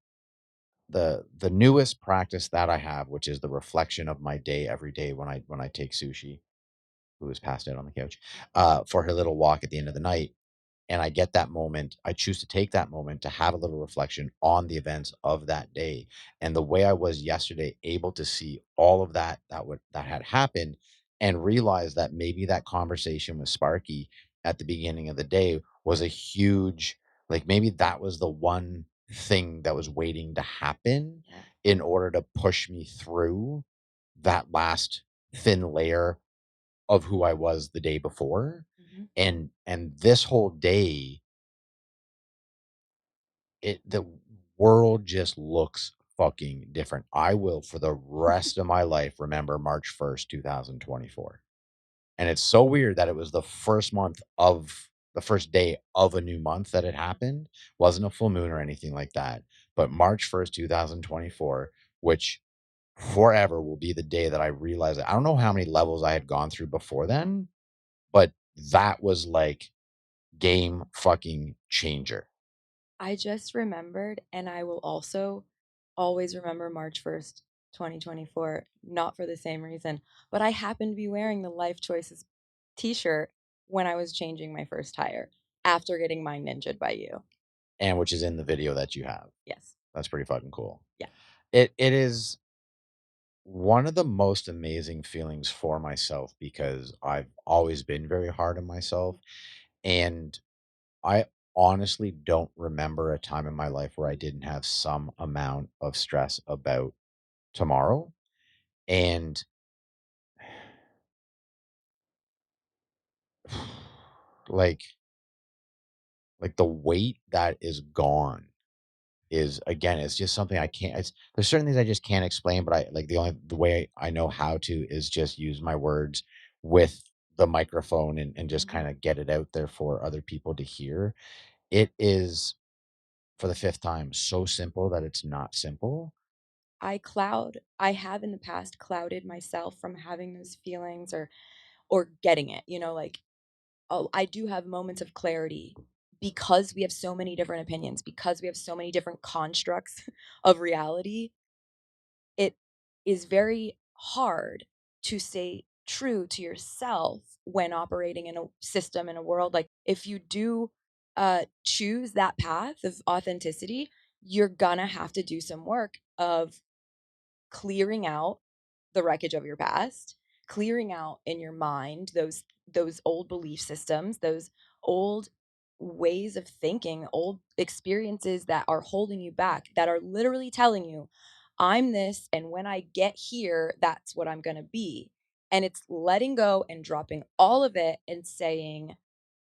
the newest practice that I have, which is the reflection of my day every day when I take sushi, who is passed out on the couch, for her little walk at the end of the night. And I get that moment. I choose to take that moment to have a little reflection on the events of that day. And the way I was yesterday, able to see all of that had happened and realize that maybe that conversation with Sparky at the beginning of the day was a huge, like maybe that was the one thing that was waiting to happen Yeah. in order to push me through that last thin layer of who I was the day before. Mhm. And this whole day, the world just looks fucking different. I will for the rest of my life remember March 1st, 2024. And it's so weird that it was the first day of a new month that it happened. Wasn't a full moon or anything like that. But March 1st, 2024, which forever will be the day that I realized I don't know how many levels I had gone through before then, but that was like game fucking changer. I just remembered, and I will also always remember March 1st, 2024, not for the same reason, but I happened to be wearing the Life Choices t-shirt when I was changing my first tire after getting mine ninja'd by you. And which is in the video that you have. Yes. That's pretty fucking cool. Yeah. It is one of the most amazing feelings for myself because I've always been very hard on myself. And I honestly don't remember a time in my life where I didn't have some amount of stress about tomorrow. And like the weight that is gone is, again, it's just something I can't, there's certain things I just can't explain, but I like the way I know how to is just use my words with the microphone and just kind of get it out there for other people to hear. It is, for the fifth time, so simple that it's not simple. I have in the past clouded myself from having those feelings or getting it, like, oh, I do have moments of clarity because we have so many different opinions, because we have so many different constructs of reality. It is very hard to stay true to yourself when operating in a system, in a world. Like, if you do choose that path of authenticity, you're gonna have to do some work of clearing out the wreckage of your past, clearing out in your mind those old belief systems, those old ways of thinking, old experiences that are holding you back, that are literally telling you, I'm this, and when I get here, that's what I'm going to be. And it's letting go and dropping all of it and saying,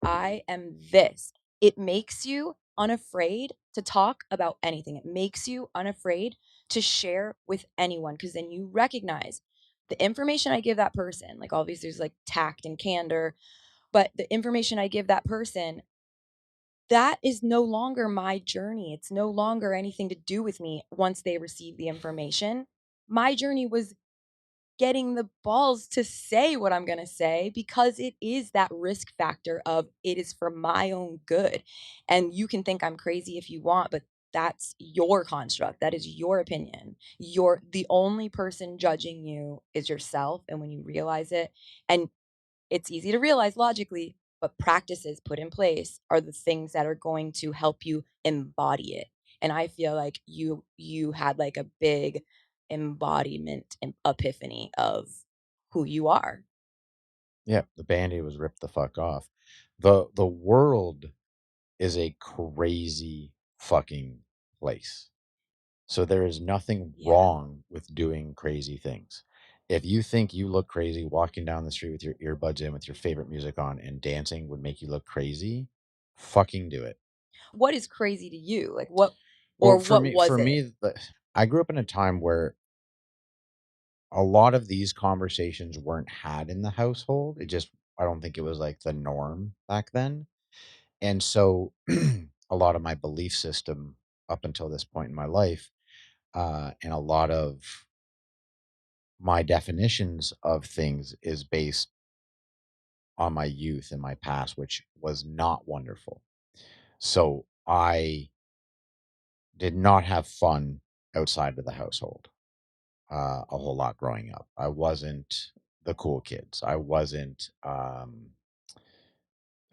I am this. It makes you unafraid to talk about anything. It makes you unafraid to share with anyone, because then you recognize the information I give that person, like, obviously there's like tact and candor, but the information I give that person, that is no longer my journey. It's no longer anything to do with me once they receive the information. My journey was getting the balls to say what I'm going to say, because it is that risk factor of it is for my own good. And you can think I'm crazy if you want, but that's your construct. That is your opinion. You're the only person judging you is yourself. And when you realize it, and it's easy to realize logically, but practices put in place are the things that are going to help you embody it. And I feel like you had like a big embodiment and epiphany of who you are. Yeah, the band-aid was ripped the fuck off. The world is a crazy fucking place. So there is nothing Yeah. wrong with doing crazy things. If you think you look crazy walking down the street with your earbuds in with your favorite music on and dancing would make you look crazy, fucking do it. What is crazy to you? Like, what, Well, or what was for it? me, I grew up in a time where a lot of these conversations weren't had in the household. I don't think it was like the norm back then. And so a lot of my belief system up until this point in my life, and a lot of my definitions of things is based on my youth and my past, which was not wonderful. So I did not have fun outside of the household a whole lot growing up. I wasn't the cool kids. I wasn't. I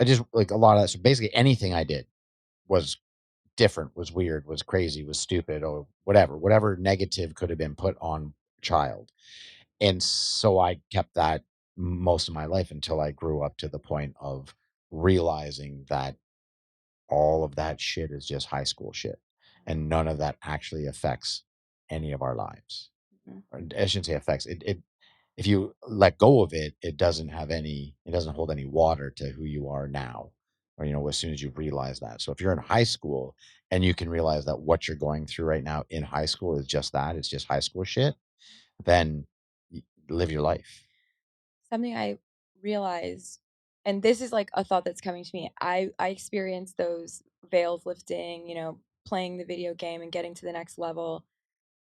just like a lot of that. So basically, anything I did was different, was weird, was crazy, was stupid, or whatever negative could have been put on a child. And so I kept that most of my life until I grew up to the point of realizing that all of that shit is just high school shit and none of that actually affects any of our lives. Mhm. Or I shouldn't say affects it. If you let go of it, it doesn't hold any water to who you are now. Or, as soon as you realize that. So if you're in high school and you can realize that what you're going through right now in high school is just that, it's just high school shit, then live your life. Something I realized, and this is like a thought that's coming to me. I experienced those veils lifting, playing the video game and getting to the next level.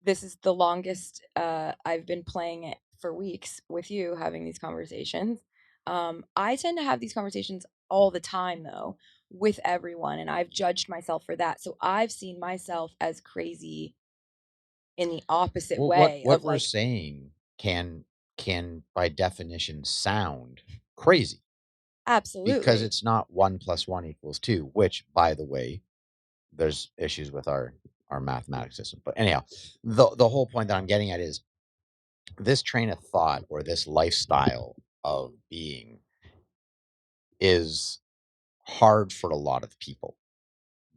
This is the longest I've been playing it for weeks with you having these conversations. I tend to have these conversations all the time though with everyone, and I've judged myself for that. So I've seen myself as crazy in the opposite Well, what way what of we're like, saying can by definition sound crazy because absolutely. it's not 1 + 1 = 2, which, by the way, there's issues with our mathematics system. But anyhow, the whole point that I'm getting at is this train of thought or this lifestyle of being is hard for a lot of people.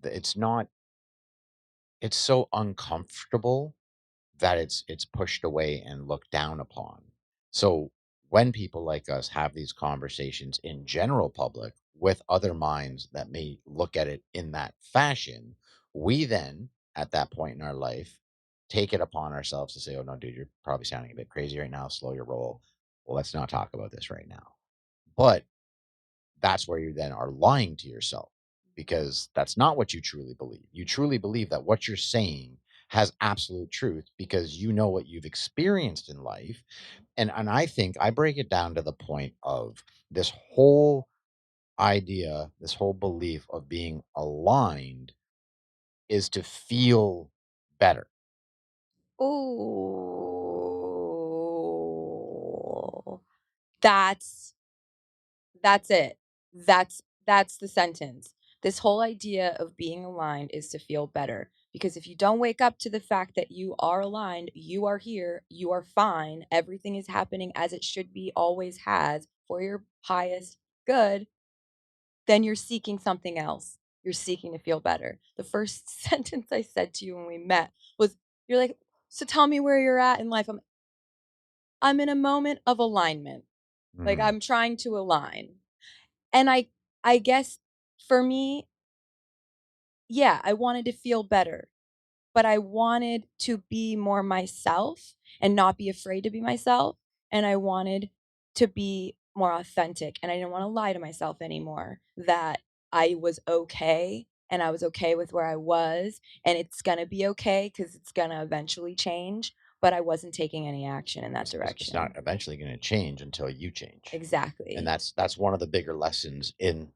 It's not. It's so uncomfortable that it's pushed away and looked down upon. So when people like us have these conversations in general public with other minds that may look at it in that fashion, we then at that point in our life take it upon ourselves to say, "Oh no, dude, you're probably sounding a bit crazy right now. Slow your roll. Well, let's not talk about this right now." But that's where you then are lying to yourself because that's not what you truly believe. You truly believe that what you're saying has absolute truth because you know what you've experienced in life. And I think I break it down to the point of this whole idea, this whole belief of being aligned is to feel better. Oh, that's that's it. That's the sentence. This whole idea of being aligned is to feel better. Because if you don't wake up to the fact that you are aligned, you are here, you are fine, everything is happening as it should be, always has, for your highest good, then you're seeking something else. You're seeking to feel better. The first sentence I said to you when we met was, you're like, so tell me where you're at in life. I'm in a moment of alignment. Like Mhm. I'm trying to align. And I guess for me, yeah, I wanted to feel better, but I wanted to be more myself and not be afraid to be myself, and I wanted to be more authentic, and I didn't want to lie to myself anymore that I was okay and I was okay with where I was and it's going to be okay cuz it's going to eventually change, but I wasn't taking any action in that It's not direction. eventually going to change until you change. And Exactly. that's one of the bigger lessons in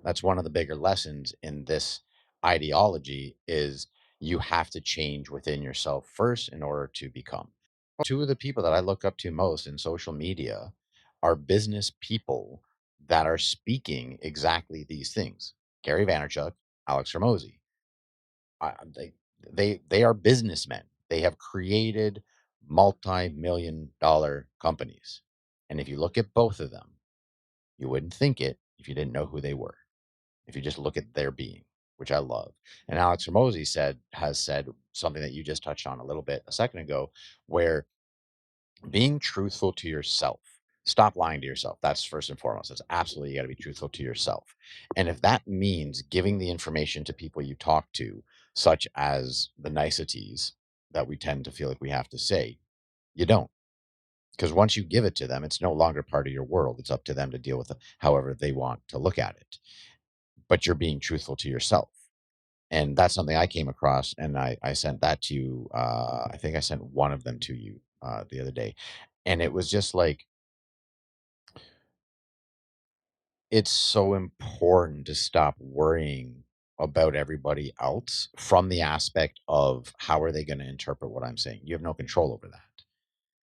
That's one of the bigger lessons in this ideology is you have to change within yourself first in order to become. Two of the people that I look up to most in social media are business people that are speaking exactly these things. Gary Vaynerchuk, Alex Ramosi. They they are businessmen. They have created multi-million dollar companies. And if you look at both of them, you wouldn't think it if you didn't know who they were if you just look at their being, which I love. And Alex Ramosi has said something that you just touched on a little bit a second ago, where being truthful to yourself, stop lying to yourself. That's first and foremost. That's absolutely, you got to be truthful to yourself. And if that means giving the information to people you talk to, such as the niceties that we tend to feel like we have to say. You don't. Because once you give it to them, it's no longer part of your world. It's up to them to deal with it however they want to look at it. But you're being truthful to yourself. And that's something I came across, and I sent that to you. I think I sent one of them to you the other day. And it was just like, it's so important to stop worrying about everybody else from the aspect of how are they going to interpret what I'm saying. You have no control over that.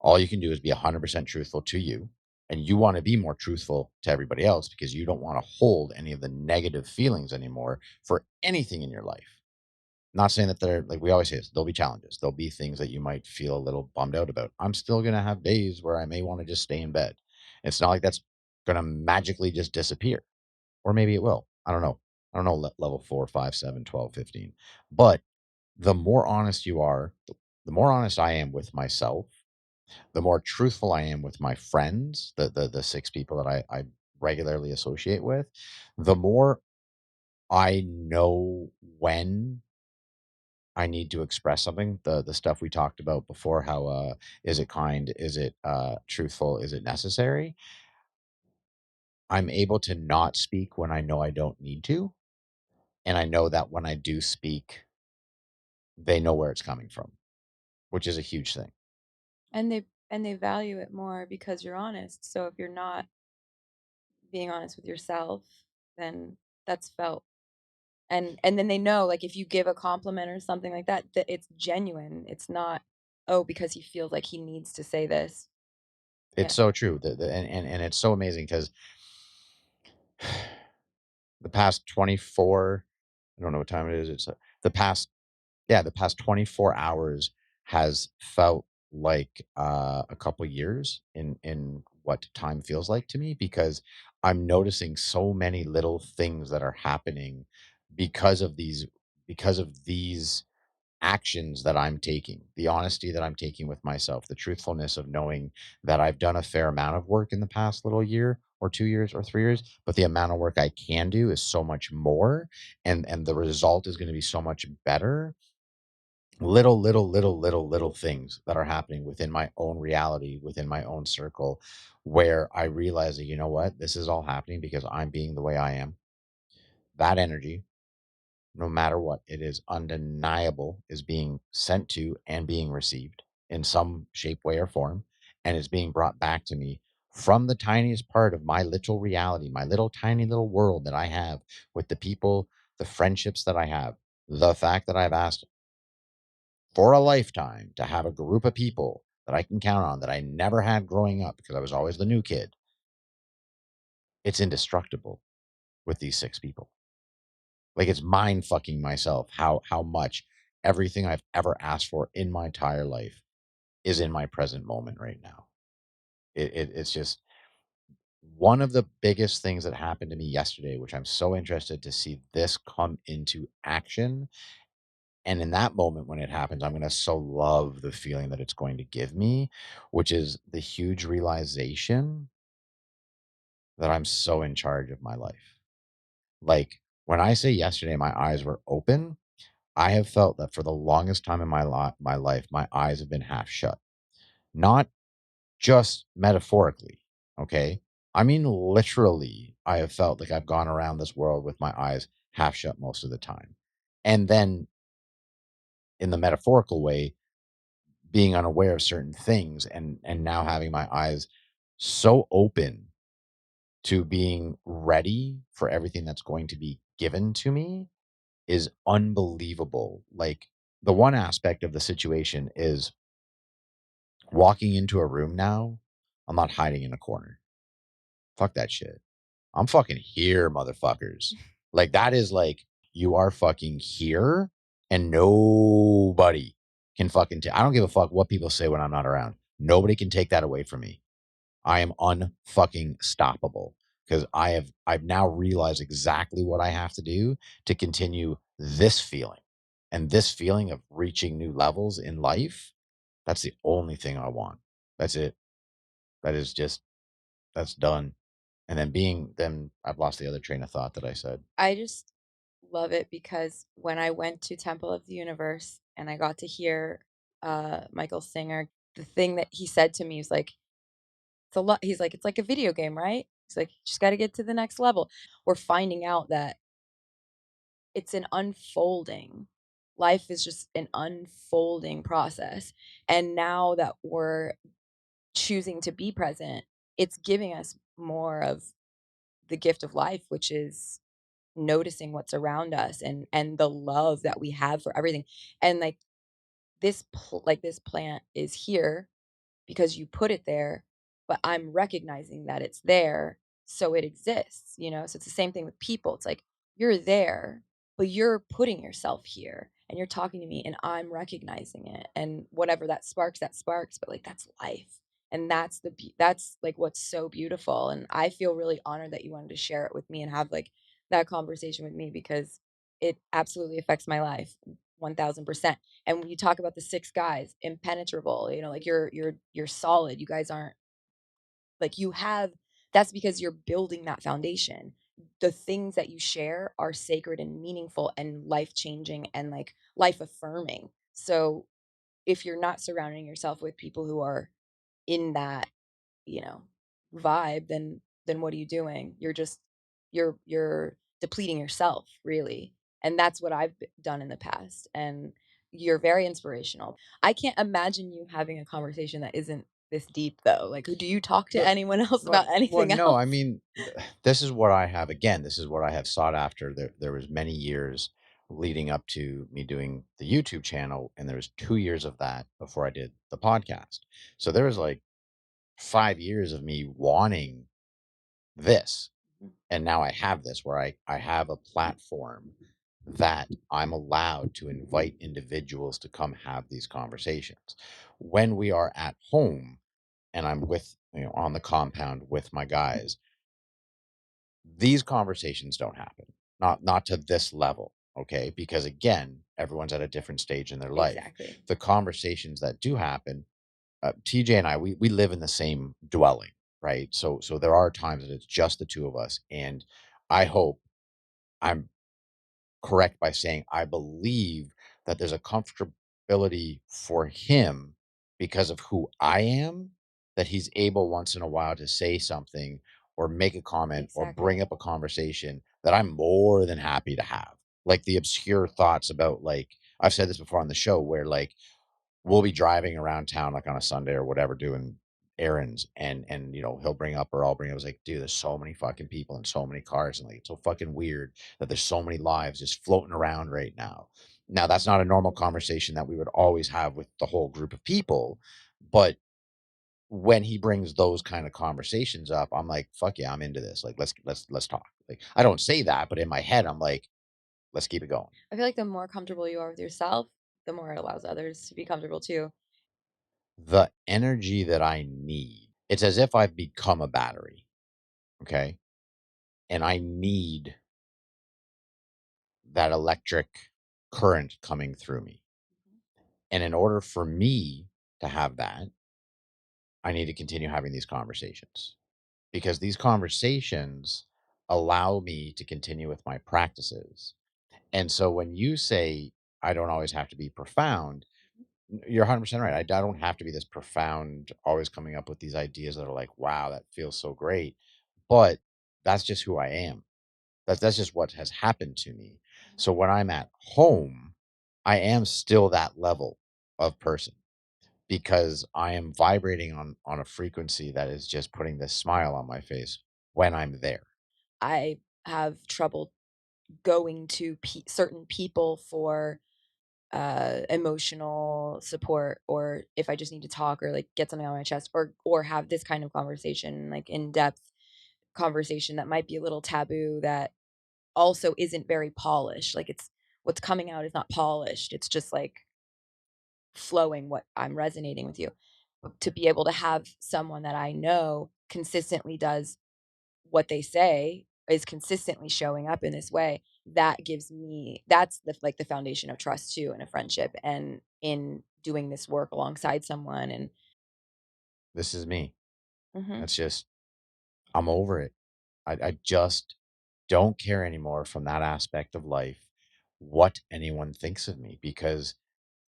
All you can do is be 100% truthful to you. And you want to be more truthful to everybody else because you don't want to hold any of the negative feelings anymore for anything in your life. Not saying that they're, like we always say, there'll be challenges. There'll be things that you might feel a little bummed out about. I'm still going to have days where I may want to just stay in bed. It's not like that's going to magically just disappear. Or maybe it will. I don't know. I don't know level 4, 5, 7, 12, 15. But the more honest you are, the more honest I am with myself, the more truthful I am with my friends, the 6 people that I regularly associate with, the more I know when I need to express something. The stuff we talked about before, how is it kind? Is it truthful? Is it necessary? I'm able to not speak when I know I don't need to. And I know that when I do speak, they know where it's coming from, which is a huge thing. And they value it more because you're honest. So if you're not being honest with yourself, then that's felt. And then they know, like, if you give a compliment or something like that, that it's genuine. It's not, oh, because he feels like he needs to say this. Yeah. It's so true. And it's so amazing because the past 24, I don't know what time it is. It's the past, yeah, the past 24 hours has felt like a couple years in what time feels like to me, because I'm noticing so many little things that are happening because of these actions that I'm taking, the honesty that I'm taking with myself, the truthfulness of knowing that I've done a fair amount of work in the past little year or 2 years or 3 years, but the amount of work I can do is so much more, and the result is going to be so much better. Little things that are happening within my own reality, within my own circle, where I realize that, you know what, this is all happening because I'm being the way I am. That energy, no matter what, it is undeniable, is being sent to and being received in some shape, way, or form, and is being brought back to me from the tiniest part of my little reality, my little tiny little world that I have with the people, the friendships that I have, the fact that I've asked for a lifetime to have a group of people that I can count on that I never had growing up because I was always the new kid. It's indestructible with these 6 people. Like, it's mind fucking myself how much everything I've ever asked for in my entire life is in my present moment right now. It's just one of the biggest things that happened to me yesterday, which I'm so interested to see this come into action. And in that moment when it happens, I'm going to so love the feeling that it's going to give me, which is the huge realization that I'm so in charge of my life. Like, when I say yesterday my eyes were open, I have felt that for the longest time in my life, my eyes have been half shut. Not just metaphorically, okay? I mean, literally, I have felt like I've gone around this world with my eyes half shut most of the time. And then in the metaphorical way, being unaware of certain things, and now having my eyes so open to being ready for everything that's going to be given to me is unbelievable. Like, the one aspect of the situation is walking into a room now, I'm not hiding in a corner. Fuck that shit. I'm fucking here, motherfuckers. Like, that is like, you are fucking here, and nobody can fucking I don't give a fuck what people say when I'm not around. Nobody can take that away from me. I am unfucking stoppable because I've now realized exactly what I have to do to continue this feeling. And this feeling of reaching new levels in life, that's the only thing I want. That's it. That is just, that's done. And then I've lost the other train of thought that I said. I just love it because when I went to Temple of the Universe and I got to hear Michael Singer, the thing that he said to me was like, it's a lot. He's like, it's like a video game, right? He's like, you just got to get to the next level. We're finding out that it's an unfolding. Life is just an unfolding process. And now that we're choosing to be present, it's giving us more of the gift of life, which is noticing what's around us and the love that we have for everything. And like this plant is here because you put it there, but I'm recognizing that it's there, so it exists, you know? So it's the same thing with people. It's like you're there, but you're putting yourself here and you're talking to me and I'm recognizing it. And whatever that sparks, but like that's life. And that's like what's so beautiful. And I feel really honored that you wanted to share it with me and have like that conversation with me because it absolutely affects my life 1000%. And when you talk about the six guys, impenetrable, you know, like you're solid. You guys aren't like you have that's because you're building that foundation. The things that you share are sacred and meaningful and life changing and like life affirming. So if you're not surrounding yourself with people who are in that, you know, vibe, then what are you doing? You're just you're depleting yourself, really. And that's what I've done in the past. And you're very inspirational. I can't imagine you having a conversation that isn't this deep though. Like, do you talk to But anyone else well, about anything no, else? I mean, this is what I have. Again, this is what I have sought after. There was many years leading up to me doing the YouTube channel, and there was 2 years of that before I did the podcast. So there was like 5 years of me wanting this, and now I have this where I have a platform that I'm allowed to invite individuals to come have these conversations. When we are at home and I'm with, on the compound with my guys, these conversations don't happen. Not to this level, okay? Because again, everyone's at a different stage in their life. Exactly. The conversations that do happen, TJ and I, we live in the same dwelling, right? So there are times that it's just the two of us, and I hope I'm correct by saying I believe that there's a comfortability for him because of who I am, that he's able once in a while to say something or make a comment or bring Exactly. up a conversation that I'm more than happy to have. Like the obscure thoughts about, like, I've said this before on the show, where like we'll be driving around town like on a Sunday or whatever doing errands, and he'll bring up or I'll bring up, I was like, dude, there's so many fucking people and so many cars, and like it's so fucking weird that there's so many lives just floating around right now. Now that's not a normal conversation that we would always have with the whole group of people, but when he brings those kind of conversations up, I'm like, fuck yeah, I'm into this. Like let's talk. Like I don't say that, but in my head I'm like, let's keep it going. I feel like the more comfortable you are with yourself, the more it allows others to be comfortable too. The energy that I need, it's as if I've become a battery. Okay. And I need that electric current coming through me. And in order for me to have that, I need to continue having these conversations, because these conversations allow me to continue with my practices. And so when you say, I don't always have to be profound, you're 100% right. I don't have to be this profound, always coming up with these ideas that are like, wow, that feels so great. But that's just who I am. That's just what has happened to me. So when I'm at home, I am still that level of person, because I am vibrating on a frequency that is just putting this smile on my face when I'm there. I have trouble going to certain people for emotional support, or if I just need to talk or like get something on my chest, or have this kind of conversation, like in-depth conversation that might be a little taboo, that also isn't very polished. Like it's what's coming out is not polished. It's just like flowing what I'm resonating with you. But to be able to have someone that I know consistently does what they say, is consistently showing up in this way, that gives me that's the like the foundation of trust too in a friendship and in doing this work alongside someone. And This is me. mhm, That's just, I'm over it. I just don't care anymore from that aspect of life what anyone thinks of me, because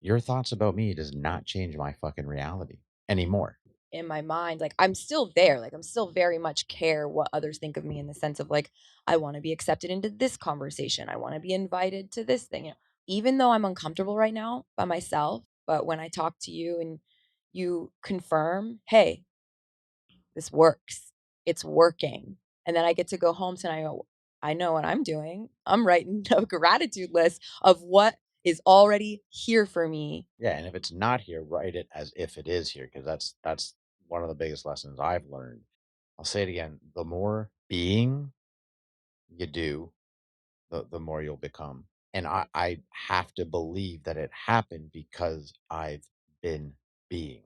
Your thoughts about me does not change my fucking reality anymore. In my mind, like, I'm still there, like, I'm still very much care what others think of me in the sense of, like, I wanna be accepted into this conversation, I wanna be invited to this thing, even though I'm uncomfortable right now by myself, but when I talk to you and you confirm, "Hey, this works. It's working." And then I get to go home tonight and I go, "I know what I'm doing. I'm writing a gratitude list of what is already here for me." Yeah, and if it's not here, write it as if it is here, because that's one of the biggest lessons I've learned. I'll say it again: the more being you do, the more you'll become. And I have to believe that it happened because I've been being.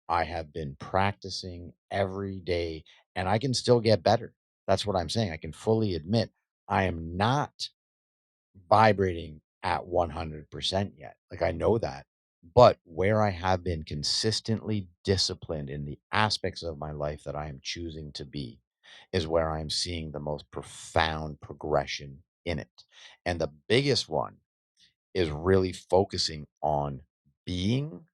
I have been practicing every day, and I can still get better. That's what I'm saying. I can fully admit I am not vibrating at 100% yet. Like, I know that. But where I have been consistently disciplined in the aspects of my life that I am choosing to be is where I'm seeing the most profound progression in it. And the biggest one is really focusing on being,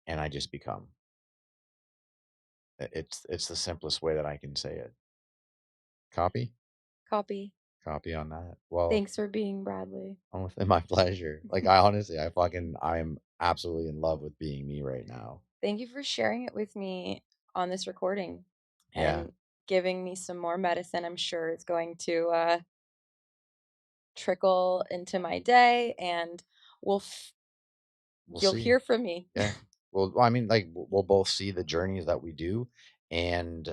and I just become. It's the simplest way that I can say it. Copy? Copy. Copy on that. Well, Thanks for being Bradley. oh, my pleasure. Like, I honestly, I'm absolutely in love with being me right now. Thank you for sharing it with me on this recording Yeah, and giving me some more medicine. I'm sure it's going to trickle into my day, and we'll we'll you'll see. hear from me. Yeah. Well, I mean, like, we'll both see the journeys that we do, and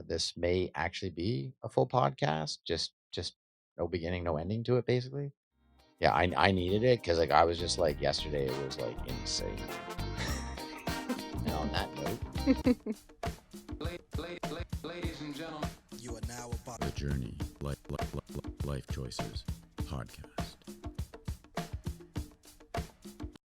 this may actually be a full podcast. Just no beginning, no ending to it, basically. Yeah, I needed it because, like, I was just like, yesterday it was like insane. And on that note, Ladies and gentlemen. You are now about The Journey, Life Choices podcast.